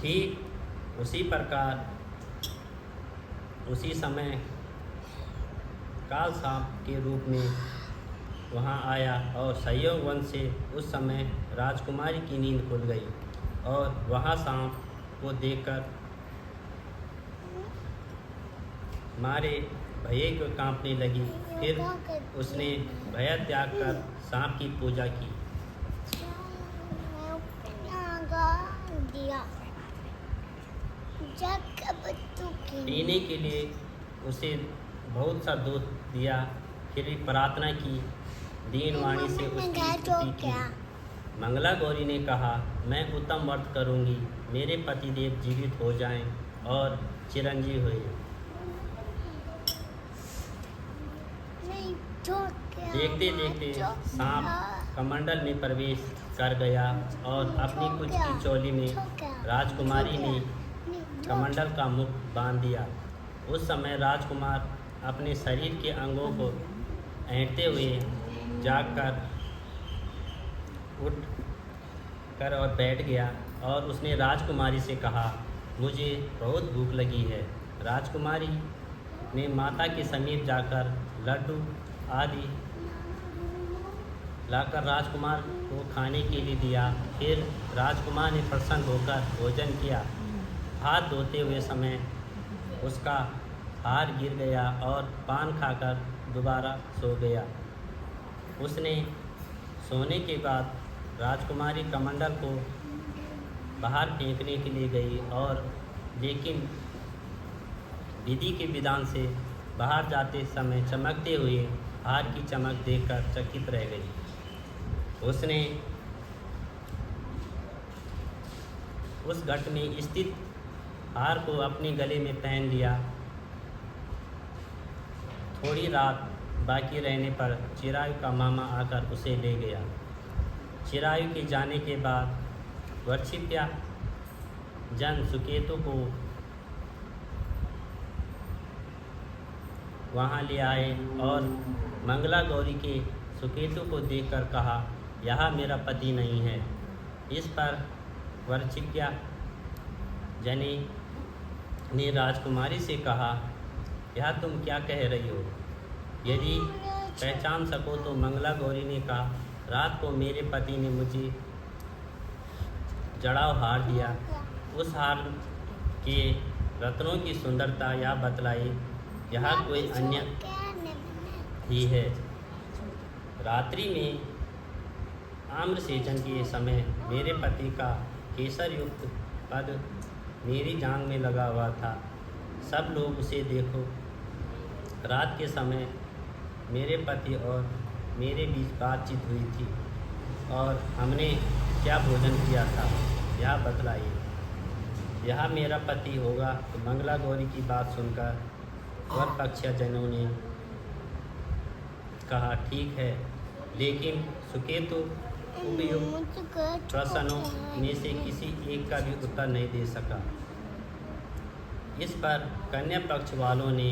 ठीक उसी प्रकार उसी समय काल सांप के रूप में वहाँ आया और सहयोग वंश से उस समय राजकुमारी की नींद खुल गई और वहाँ सांप को देखकर मारे भये को कांपने लगी। फिर उसने भय त्याग कर सांप की पूजा की। पीने के लिए उसे बहुत सा दूध दिया। फिर प्रार्थना की, दीन वाणी से उसकी स्तुति की। मंगला गौरी ने कहा, मैं उत्तम व्रत करूंगी, मेरे पतिदेव जीवित हो जाएं और चिरंजीव हुए। देखते देखते सांप कमंडल में प्रवेश कर गया और अपनी कुछ की चोली में राजकुमारी ने कमंडल का मुख बांध दिया। उस समय राजकुमार अपने शरीर के अंगों को ऐंठते हुए जागकर उठ कर और बैठ गया और उसने राजकुमारी से कहा, मुझे बहुत भूख लगी है। राजकुमारी ने माता के समीप जाकर लड्डू आदि लाकर राजकुमार को खाने के लिए दिया। फिर राजकुमार ने प्रसन्न होकर भोजन किया। हाथ धोते हुए समय उसका हार गिर गया और पान खाकर दोबारा सो गया। उसने सोने के बाद राजकुमारी कमंडल को बाहर फेंकने के लिए गई और लेकिन विधि के विधान से बाहर जाते समय चमकते हुए हार की चमक देखकर चकित रह गई। उसने उस घट में स्थित हार को अपने गले में पहन लिया। थोड़ी रात बाकी रहने पर चिरायु का मामा आकर उसे ले गया। चिरायु के जाने के बाद वर्षिप्या जन सुकेतु को वहाँ ले आए और मंगला गौरी के सुकेतु को देखकर कहा, यह मेरा पति नहीं है। इस पर वर्षिप्या जनी ने राजकुमारी से कहा, यह तुम क्या कह रही हो? यदि पहचान सको तो। मंगला गौरी ने कहा, रात को मेरे पति ने मुझे जड़ाव हार दिया। उस हार के रत्नों की सुंदरता यह बतलाई, यह कोई अन्य ही है। रात्रि में आम्रसेचन के समय मेरे पति का केसर युक्त पद मेरी जांघ में लगा हुआ था। सब लोग उसे देखो। रात के समय मेरे पति और मेरे बीच बातचीत हुई थी और हमने क्या भोजन किया था, यह बतलाइए। यह मेरा पति होगा। तो मंगला गौरी की बात सुनकर वर पक्षजनों ने कहा, ठीक है, लेकिन सुकेतु उपयुक्त प्रश्नों में से किसी एक का भी उत्तर नहीं दे सका। इस पर कन्या पक्ष वालों ने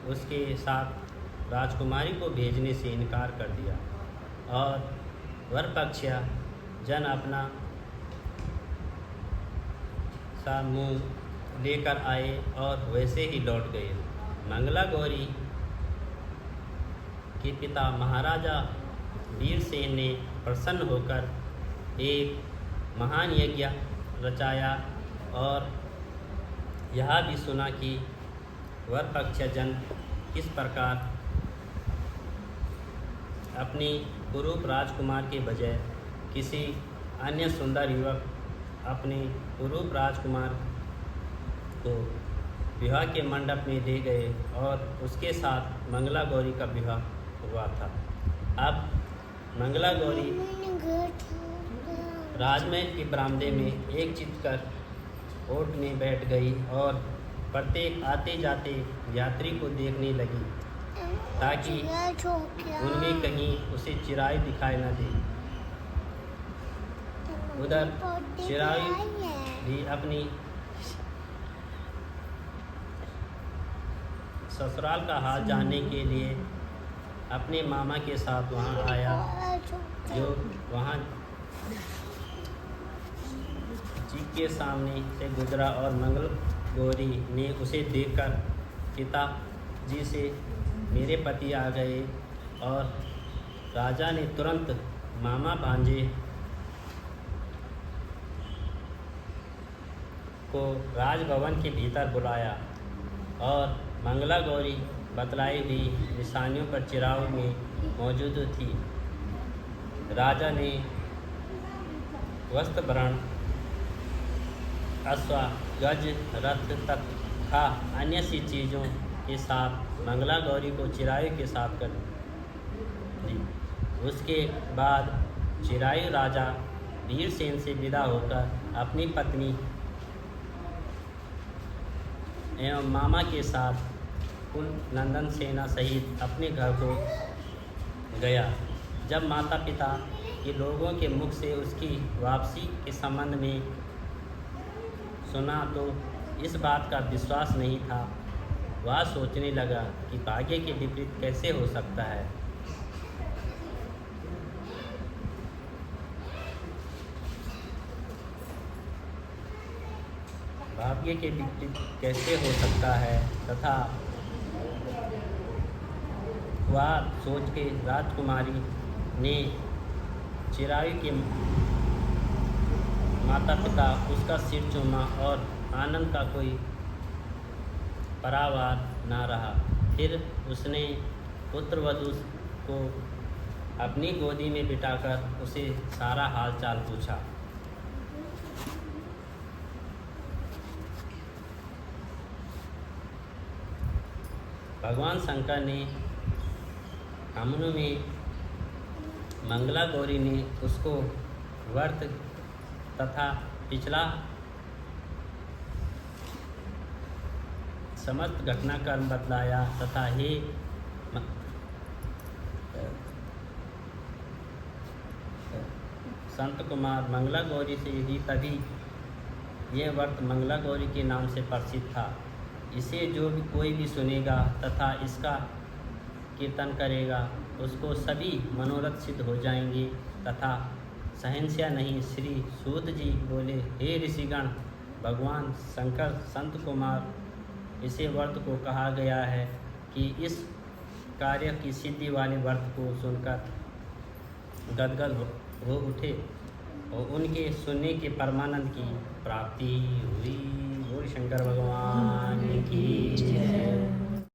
उसके साथ राजकुमारी को भेजने से इनकार कर दिया और वर पक्ष जन अपना सा मुँह लेकर आए और वैसे ही लौट गए। मंगला गौरी के पिता महाराजा वीरसेन ने प्रसन्न होकर एक महान यज्ञ रचाया और यह भी सुना कि वर पक्ष जन किस प्रकार अपनी कुरूप राजकुमार के बजाय किसी अन्य सुंदर युवक अपने कुरूप राजकुमार को विवाह के मंडप में ले गए और उसके साथ मंगला गौरी का विवाह हुआ था। अब मंगला गौरी राजमहल के बरामदे में एक चितकर ओट में बैठ गई और प्रत्येक आते जाते यात्री को देखने लगी ताकि उनमें कहीं उसे चिरायु दिखाई न दे। उधर चिरायु भी अपनी ससुराल का हाल जानने के लिए अपने मामा के साथ वहाँ आया, जो वहाँ जी के सामने से गुजरा और मंगल गौरी ने उसे देखकर पिताजी से मेरे पति आ गए और राजा ने तुरंत मामा भांजे को राजभवन के भीतर बुलाया और मंगला गौरी बतलाई हुई निशानियों पर चिराग में मौजूद थी। राजा ने वस्त्रवरण, अश्व, गज, रथ तथा अन्य सी चीज़ों के साथ मंगला गौरी को चिरायु के साथ कर दी। उसके बाद चिरायु राजा वीरसेन से विदा होकर अपनी पत्नी एवं मामा के साथ कुल नंदन सेना सहित अपने घर को गया। जब माता पिता के लोगों के मुख से उसकी वापसी के संबंध में सुना तो इस बात का विश्वास नहीं था। वह सोचने लगा कि भाग्य के विपरीत कैसे हो सकता है। भाग्य के विपरीत कैसे हो सकता है तथा वह सोच के राजकुमारी ने चिरायु के माता पिता उसका सिर चूमा और आनंद का कोई परावार ना रहा। फिर उसने पुत्रवधू को अपनी गोदी में बिठाकर उसे सारा हाल चाल पूछा। भगवान शंकर ने हमनों में मंगला गौरी ने उसको व्रत तथा पिछला समस्त घटनाक्रम बतलाया तथा हे संत कुमार, मंगला गौरी से ही तभी यह व्रत मंगला गौरी के नाम से प्रसिद्ध था। इसे जो भी कोई भी सुनेगा तथा इसका कीर्तन करेगा उसको सभी मनोरथ सिद्ध हो जाएंगे। तथा सहनस्या नहीं। श्री सूत जी बोले, हे ऋषिगण, भगवान शंकर संत कुमार इसे व्रत को कहा गया है कि इस कार्य की सिद्धि वाले व्रत को सुनकर गदगद हो उठे और उनके सुनने के परमानंद की प्राप्ति हुई। बोल शंकर भगवान की जय।